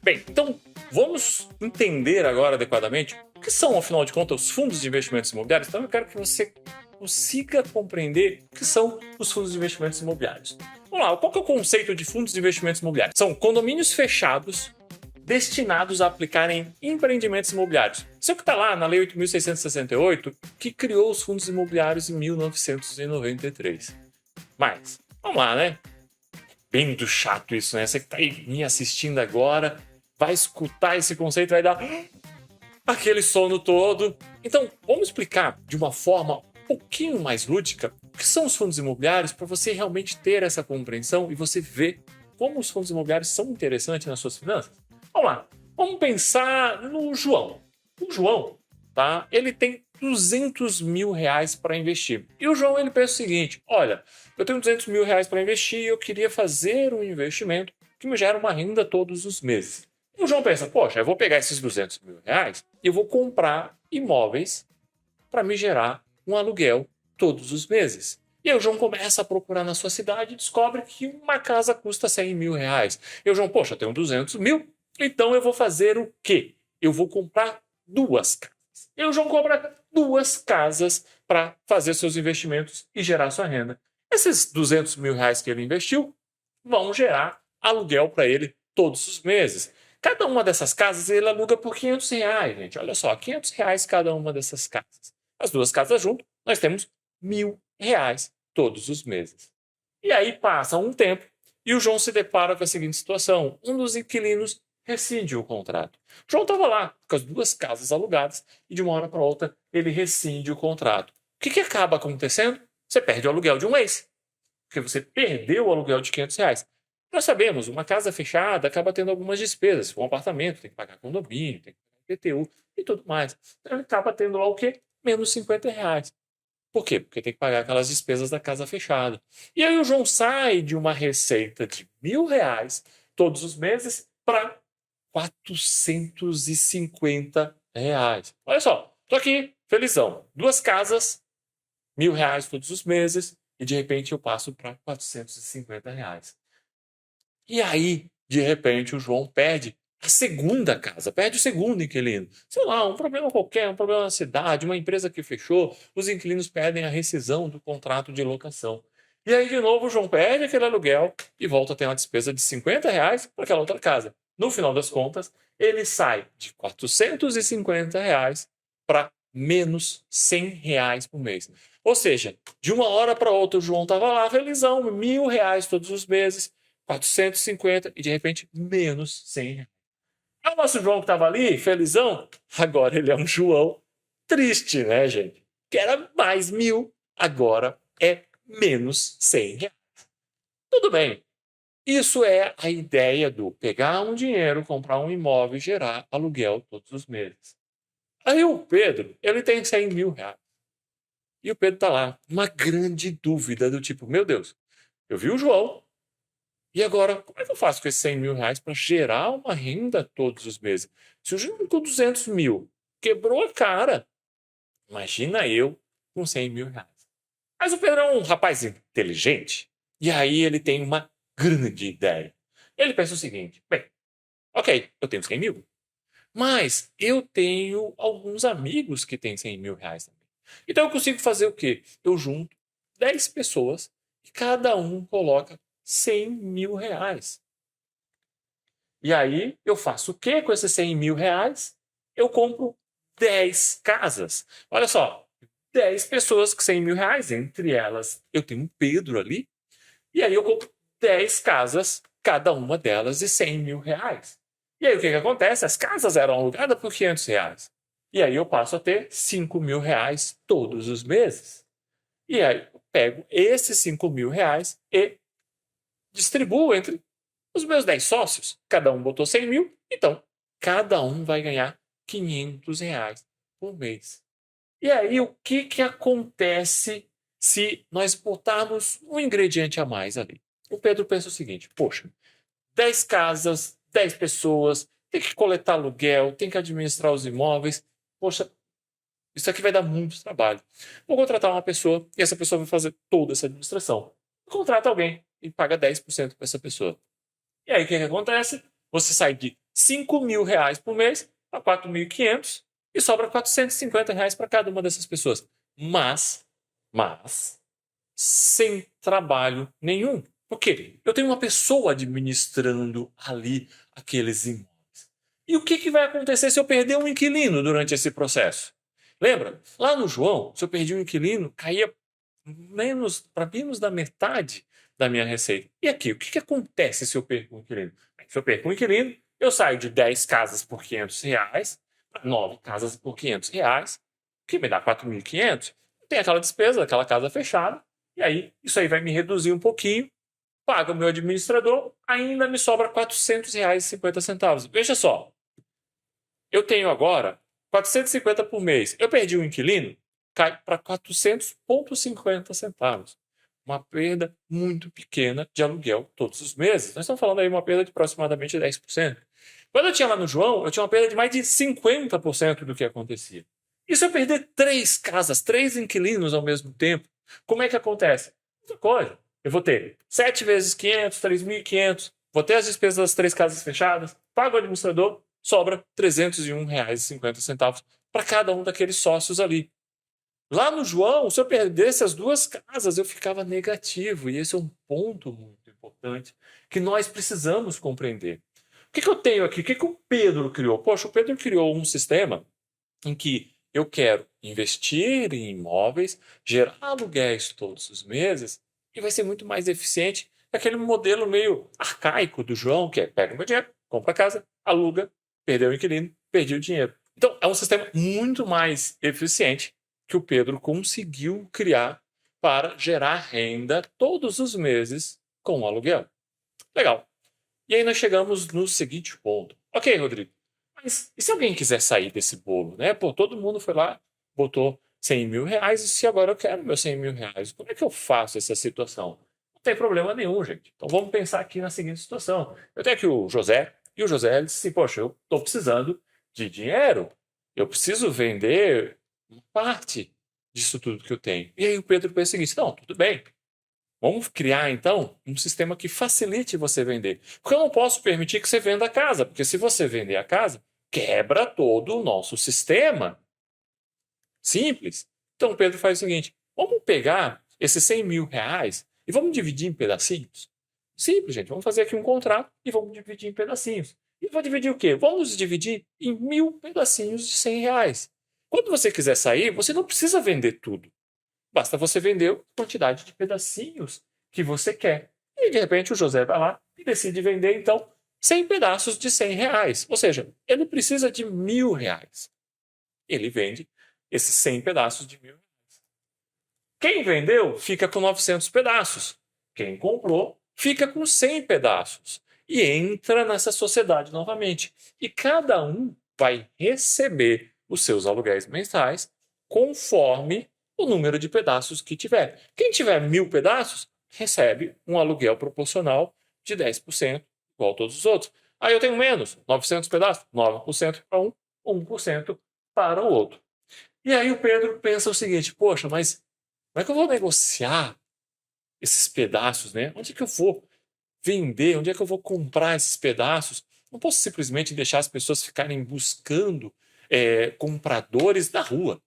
Bem, então vamos entender agora adequadamente o que são, afinal de contas, os fundos de investimentos imobiliários. Então eu quero que você consiga compreender o que são os fundos de investimentos imobiliários. Vamos lá, qual que é o conceito de fundos de investimentos imobiliários? São condomínios fechados destinados a aplicar em empreendimentos imobiliários. Isso é o que está lá na Lei 8.668, que criou os fundos imobiliários em 1993. Mas, vamos lá, né? Bem do chato isso, né? Você que está aí me assistindo agora, vai escutar esse conceito, vai dar aquele sono todo. Então, vamos explicar de uma forma um pouquinho mais lúdica o que são os fundos imobiliários para você realmente ter essa compreensão e você ver como os fundos imobiliários são interessantes nas suas finanças. Vamos lá, vamos pensar no João. O João, tá? Ele tem 200 mil reais para investir. E o João, ele pensa o seguinte, olha, eu tenho 200 mil reais para investir e eu queria fazer um investimento que me gera uma renda todos os meses. E o João pensa, poxa, eu vou pegar esses 200 mil reais e eu vou comprar imóveis para me gerar um aluguel todos os meses. E aí o João começa a procurar na sua cidade e descobre que uma casa custa 100 mil reais. E o João, poxa, eu tenho 200 mil, então eu vou fazer o quê? Eu vou comprar 2 casas. E o João compra 2 casas para fazer seus investimentos e gerar sua renda. Esses 200 mil reais que ele investiu vão gerar aluguel para ele todos os meses. Cada uma dessas casas ele aluga por 500 reais, gente. Olha só, 500 reais cada uma dessas casas. As 2 casas juntas, nós temos 1.000 reais todos os meses. E aí passa um tempo e o João se depara com a seguinte situação. Um dos inquilinos rescinde o contrato. O João estava lá com as 2 casas alugadas e de uma hora para outra ele rescinde o contrato. O que acaba acontecendo? Você perde o aluguel de um mês. Porque você perdeu o aluguel de 500 reais. Nós sabemos, uma casa fechada acaba tendo algumas despesas. Se for um apartamento, tem que pagar condomínio, tem que pagar IPTU e tudo mais. Então ele acaba tendo lá o quê? Menos 50 reais. Por quê? Porque tem que pagar aquelas despesas da casa fechada. E aí o João sai de uma receita de 1.000 reais todos os meses para 450 reais. Olha só, tô aqui, felizão. 2 casas, 1.000 reais todos os meses, e de repente eu passo para 450 reais. E aí, de repente, o João perde a segunda casa, perde o segundo inquilino. Sei lá, um problema qualquer, um problema na cidade, uma empresa que fechou, os inquilinos pedem a rescisão do contrato de locação. E aí, de novo, o João perde aquele aluguel e volta a ter uma despesa de 50 reais para aquela outra casa. No final das contas, ele sai de 450 reais para menos 100 reais por mês. Ou seja, de uma hora para outra, o João estava lá, felizão, 1.000 reais todos os meses, 450 e de repente menos 100 reais. É o nosso João que estava ali, felizão, agora ele é um João triste, né, gente? Que era mais 1.000, agora é menos 100 reais. Tudo bem. Isso é a ideia do pegar um dinheiro, comprar um imóvel e gerar aluguel todos os meses. Aí o Pedro, ele tem 100 mil reais. E o Pedro está lá, uma grande dúvida do tipo, meu Deus, eu vi o João, e agora, como é que eu faço com esses 100 mil reais para gerar uma renda todos os meses? Se o João com 200 mil quebrou a cara, imagina eu com 100 mil reais. Mas o Pedro é um rapaz inteligente, e aí ele tem uma grande ideia. Ele pensa o seguinte, bem, ok, eu tenho 100 mil, mas eu tenho alguns amigos que têm 100 mil reais também. Então eu consigo fazer o quê? Eu junto 10 pessoas e cada um coloca 100 mil reais. E aí eu faço o quê com esses 100 mil reais? Eu compro 10 casas. Olha só, 10 pessoas com 100 mil reais, entre elas eu tenho um Pedro ali, e aí eu compro 10 casas, cada uma delas de 100 mil reais. E aí o que acontece? As casas eram alugadas por 500 reais. E aí eu passo a ter 5 mil reais todos os meses. E aí eu pego esses 5 mil reais e distribuo entre os meus 10 sócios. Cada um botou 100 mil, então cada um vai ganhar 500 reais por mês. E aí o que acontece se nós botarmos um ingrediente a mais ali? O Pedro pensa o seguinte, poxa, 10 casas, 10 pessoas, tem que coletar aluguel, tem que administrar os imóveis. Poxa, isso aqui vai dar muito trabalho. Vou contratar uma pessoa e essa pessoa vai fazer toda essa administração. Contrata alguém e paga 10% para essa pessoa. E aí o que acontece? Você sai de R$ 5.000 por mês a R$ 4.500 e sobra R$ 450 para cada uma dessas pessoas. Mas, sem trabalho nenhum. Por quê? Eu tenho uma pessoa administrando ali aqueles imóveis. E o que vai acontecer se eu perder um inquilino durante esse processo? Lembra? Lá no João, se eu perdi um inquilino, caía para menos da metade da minha receita. E aqui, o que acontece se eu perco um inquilino? Se eu perco um inquilino, eu saio de 10 casas por R$ 500 para 9 casas por R$ 500, que me dá 4.500. Tem aquela despesa, aquela casa fechada, e aí isso aí vai me reduzir um pouquinho, paga o meu administrador, ainda me sobra R$ 400,50. Veja só, eu tenho agora 450 por mês. Eu perdi um inquilino, cai para 400,50 centavos. Uma perda muito pequena de aluguel todos os meses. Nós estamos falando aí de uma perda de aproximadamente 10%. Quando eu tinha lá no João, eu tinha uma perda de mais de 50% do que acontecia. E se eu perder 3 casas, 3 inquilinos ao mesmo tempo, como é que acontece? Outra coisa. Eu vou ter 7 vezes 500, 3.500, vou ter as despesas das 3 casas fechadas, pago o administrador, sobra R$ 301,50 para cada um daqueles sócios ali. Lá no João, se eu perdesse as 2 casas, eu ficava negativo. E esse é um ponto muito importante que nós precisamos compreender. O que eu tenho aqui? O que o Pedro criou? Poxa, o Pedro criou um sistema em que eu quero investir em imóveis, gerar aluguéis todos os meses, e vai ser muito mais eficiente que aquele modelo meio arcaico do João, que é pega o meu dinheiro, compra a casa, aluga, perdeu o inquilino, perdi o dinheiro. Então, é um sistema muito mais eficiente que o Pedro conseguiu criar para gerar renda todos os meses com o aluguel. Legal. E aí nós chegamos no seguinte ponto. Ok, Rodrigo, mas e se alguém quiser sair desse bolo, né? Pô, todo mundo foi lá, botou R$ 100.000, e se agora eu quero meus R$ 100.000, como é que eu faço essa situação? Não tem problema nenhum, gente. Então vamos pensar aqui na seguinte situação. Eu tenho aqui o José, e o José disse assim, poxa, eu estou precisando de dinheiro, eu preciso vender uma parte disso tudo que eu tenho. E aí o Pedro pensa o seguinte, não, tudo bem, vamos criar, então, um sistema que facilite você vender. Porque eu não posso permitir que você venda a casa, porque se você vender a casa, quebra todo o nosso sistema. Simples. Então, o Pedro faz o seguinte, vamos pegar esses R$ 100.000 e vamos dividir em pedacinhos. Simples, gente. Vamos fazer aqui um contrato e vamos dividir em pedacinhos. E vou dividir o quê? Vamos dividir em 1.000 pedacinhos de R$ 100. Quando você quiser sair, você não precisa vender tudo. Basta você vender a quantidade de pedacinhos que você quer. E, de repente, o José vai lá e decide vender, então, 100 pedaços de R$ 100. Ou seja, ele precisa de R$ 1.000. Ele vende esses 100 pedaços de R$ 1.000. Quem vendeu fica com 900 pedaços. Quem comprou fica com 100 pedaços. E entra nessa sociedade novamente. E cada um vai receber os seus aluguéis mensais conforme o número de pedaços que tiver. Quem tiver 1.000 pedaços, recebe um aluguel proporcional de 10%, igual a todos os outros. Aí eu tenho menos, 900 pedaços, 9% para um, 1% para o outro. E aí o Pedro pensa o seguinte, poxa, mas como é que eu vou negociar esses pedaços, né? Onde é que eu vou vender? Onde é que eu vou comprar esses pedaços? Não posso simplesmente deixar as pessoas ficarem buscando compradores da rua.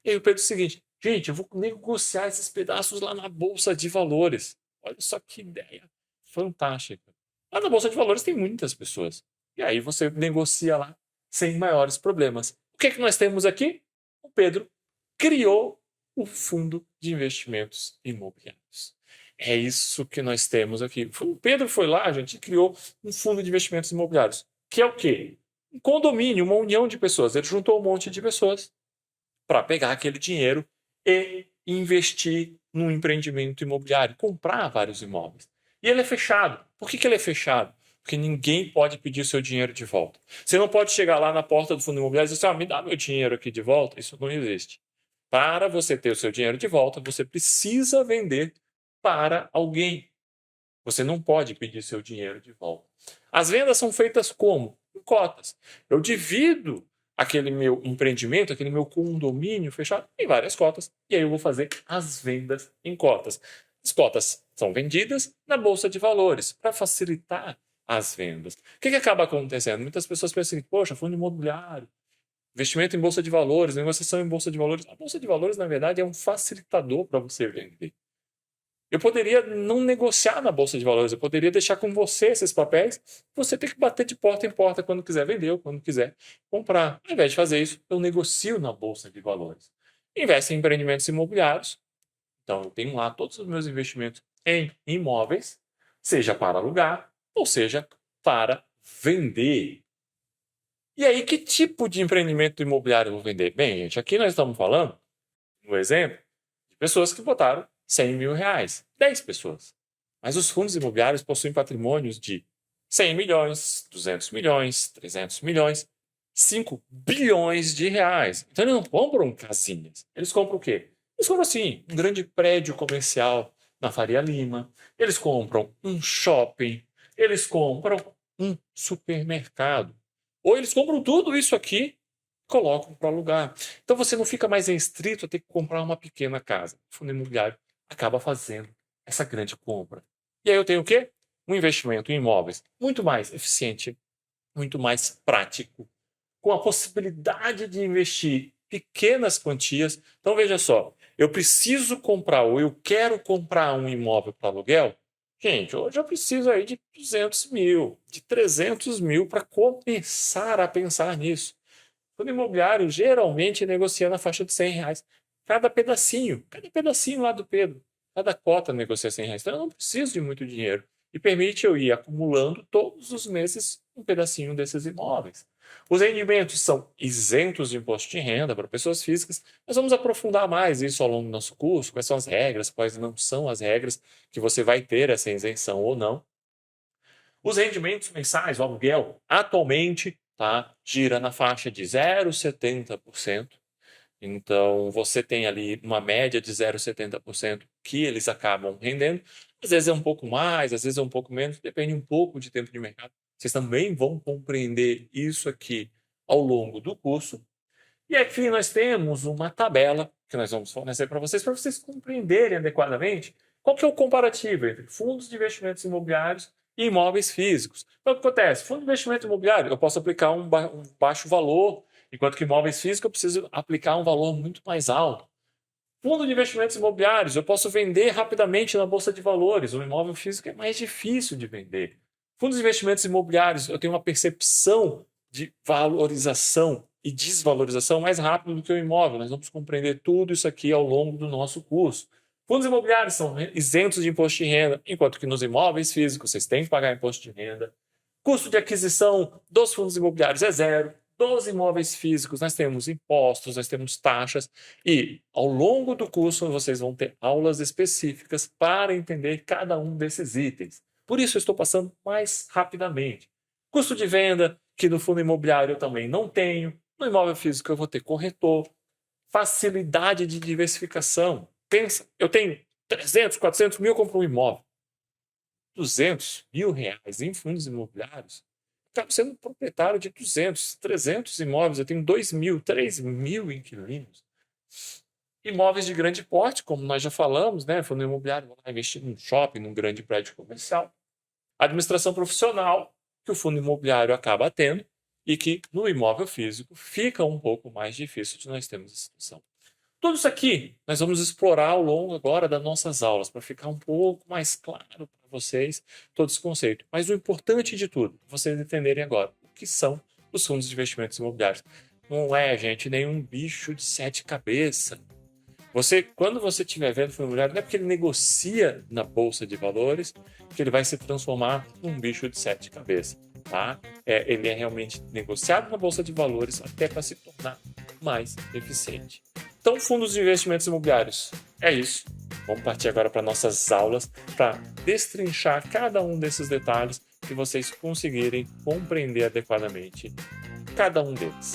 E aí o Pedro diz o seguinte, gente, eu vou negociar esses pedaços lá na Bolsa de Valores. Olha só que ideia fantástica. Lá na Bolsa de Valores tem muitas pessoas. E aí você negocia lá sem maiores problemas. O que é que nós temos aqui? O Pedro criou o Fundo de Investimentos Imobiliários. É isso que nós temos aqui. O Pedro foi lá, a gente criou um fundo de investimentos imobiliários. Que é o quê? Um condomínio, uma união de pessoas. Ele juntou um monte de pessoas para pegar aquele dinheiro e investir num empreendimento imobiliário, comprar vários imóveis. E ele é fechado. Por que ele é fechado? Porque ninguém pode pedir o seu dinheiro de volta. Você não pode chegar lá na porta do fundo imobiliário e dizer assim, me dá meu dinheiro aqui de volta. Isso não existe. Para você ter o seu dinheiro de volta, você precisa vender para alguém. Você não pode pedir seu dinheiro de volta. As vendas são feitas como? Em cotas. Eu divido aquele meu empreendimento, aquele meu condomínio fechado em várias cotas, e aí eu vou fazer as vendas em cotas. As cotas são vendidas na Bolsa de Valores, para facilitar as vendas. O que acaba acontecendo? Muitas pessoas pensam assim, poxa, fundo imobiliário, investimento em bolsa de valores, negociação em bolsa de valores. A bolsa de valores, na verdade, é um facilitador para você vender. Eu poderia não negociar na bolsa de valores, eu poderia deixar com você esses papéis, você tem que bater de porta em porta quando quiser vender ou quando quiser comprar. Ao invés de fazer isso, eu negocio na bolsa de valores. Investo em empreendimentos imobiliários, então eu tenho lá todos os meus investimentos em imóveis, seja para alugar ou seja para vender. E aí, que tipo de empreendimento imobiliário eu vou vender? Bem, gente, aqui nós estamos falando, no exemplo, de pessoas que botaram R$100 mil, 10 pessoas. Mas os fundos imobiliários possuem patrimônios de 100 milhões, 200 milhões, 300 milhões, 5 bilhões de reais. Então eles não compram casinhas. Eles compram o quê? Eles compram, assim, um grande prédio comercial na Faria Lima. Eles compram um shopping. Eles compram um supermercado. Ou eles compram tudo isso aqui, colocam para alugar. Então você não fica mais restrito a ter que comprar uma pequena casa. O fundo imobiliário acaba fazendo essa grande compra. E aí eu tenho o quê? Um investimento em imóveis muito mais eficiente, muito mais prático, com a possibilidade de investir pequenas quantias. Então veja só, eu preciso comprar ou eu quero comprar um imóvel para aluguel. Gente, hoje eu preciso aí de 200 mil, de 300 mil para começar a pensar nisso. O fundo imobiliário geralmente negocia na faixa de R$100. Cada pedacinho lá do Pedro, cada cota negocia R$100. Então eu não preciso de muito dinheiro. E permite eu ir acumulando todos os meses um pedacinho desses imóveis. Os rendimentos são isentos de imposto de renda para pessoas físicas. Nós vamos aprofundar mais isso ao longo do nosso curso, quais são as regras, quais não são as regras que você vai ter essa isenção ou não. Os rendimentos mensais, o aluguel, atualmente gira na faixa de 0,70%. Então, você tem ali uma média de 0,70% que eles acabam rendendo. Às vezes é um pouco mais, às vezes é um pouco menos, depende um pouco de tempo de mercado. Vocês também vão compreender isso aqui ao longo do curso. E aqui nós temos uma tabela que nós vamos fornecer para vocês compreenderem adequadamente qual que é o comparativo entre fundos de investimentos imobiliários e imóveis físicos. Então, o que acontece? Fundo de investimento imobiliário, eu posso aplicar um baixo valor, enquanto que imóveis físicos eu preciso aplicar um valor muito mais alto. Fundo de investimentos imobiliários, eu posso vender rapidamente na bolsa de valores. O imóvel físico é mais difícil de vender. Fundos de investimentos imobiliários, eu tenho uma percepção de valorização e desvalorização mais rápido do que o imóvel. Nós vamos compreender tudo isso aqui ao longo do nosso curso. Fundos imobiliários são isentos de imposto de renda, enquanto que nos imóveis físicos vocês têm que pagar imposto de renda. Custo de aquisição dos fundos imobiliários é zero. Dos imóveis físicos nós temos impostos, nós temos taxas e ao longo do curso vocês vão ter aulas específicas para entender cada um desses itens. Por isso eu estou passando mais rapidamente. Custo de venda, que no fundo imobiliário eu também não tenho. No imóvel físico eu vou ter corretor. Facilidade de diversificação. Pensa, eu tenho 300, 400 mil, eu compro um imóvel. 200 mil reais em fundos imobiliários, acabo sendo proprietário de 200, 300 imóveis. Eu tenho 2 mil, 3 mil inquilinos. Imóveis de grande porte, como nós já falamos, né? Fundo imobiliário, vou lá investir num shopping, num grande prédio comercial. Administração profissional, que o fundo imobiliário acaba tendo e que no imóvel físico fica um pouco mais difícil de nós termos essa situação. Tudo isso aqui nós vamos explorar ao longo agora das nossas aulas, para ficar um pouco mais claro para vocês todo esse conceito. Mas o importante de tudo, vocês entenderem agora, o que são os fundos de investimentos imobiliários. Não é, gente, nenhum bicho de 7 cabeças. Quando você estiver vendo fundo imobiliário, não é porque ele negocia na bolsa de valores que ele vai se transformar num bicho de 7 cabeças. Tá? Ele é realmente negociado na bolsa de valores até para se tornar mais eficiente. Então, fundos de investimentos imobiliários, é isso. Vamos partir agora para nossas aulas para destrinchar cada um desses detalhes e vocês conseguirem compreender adequadamente cada um deles.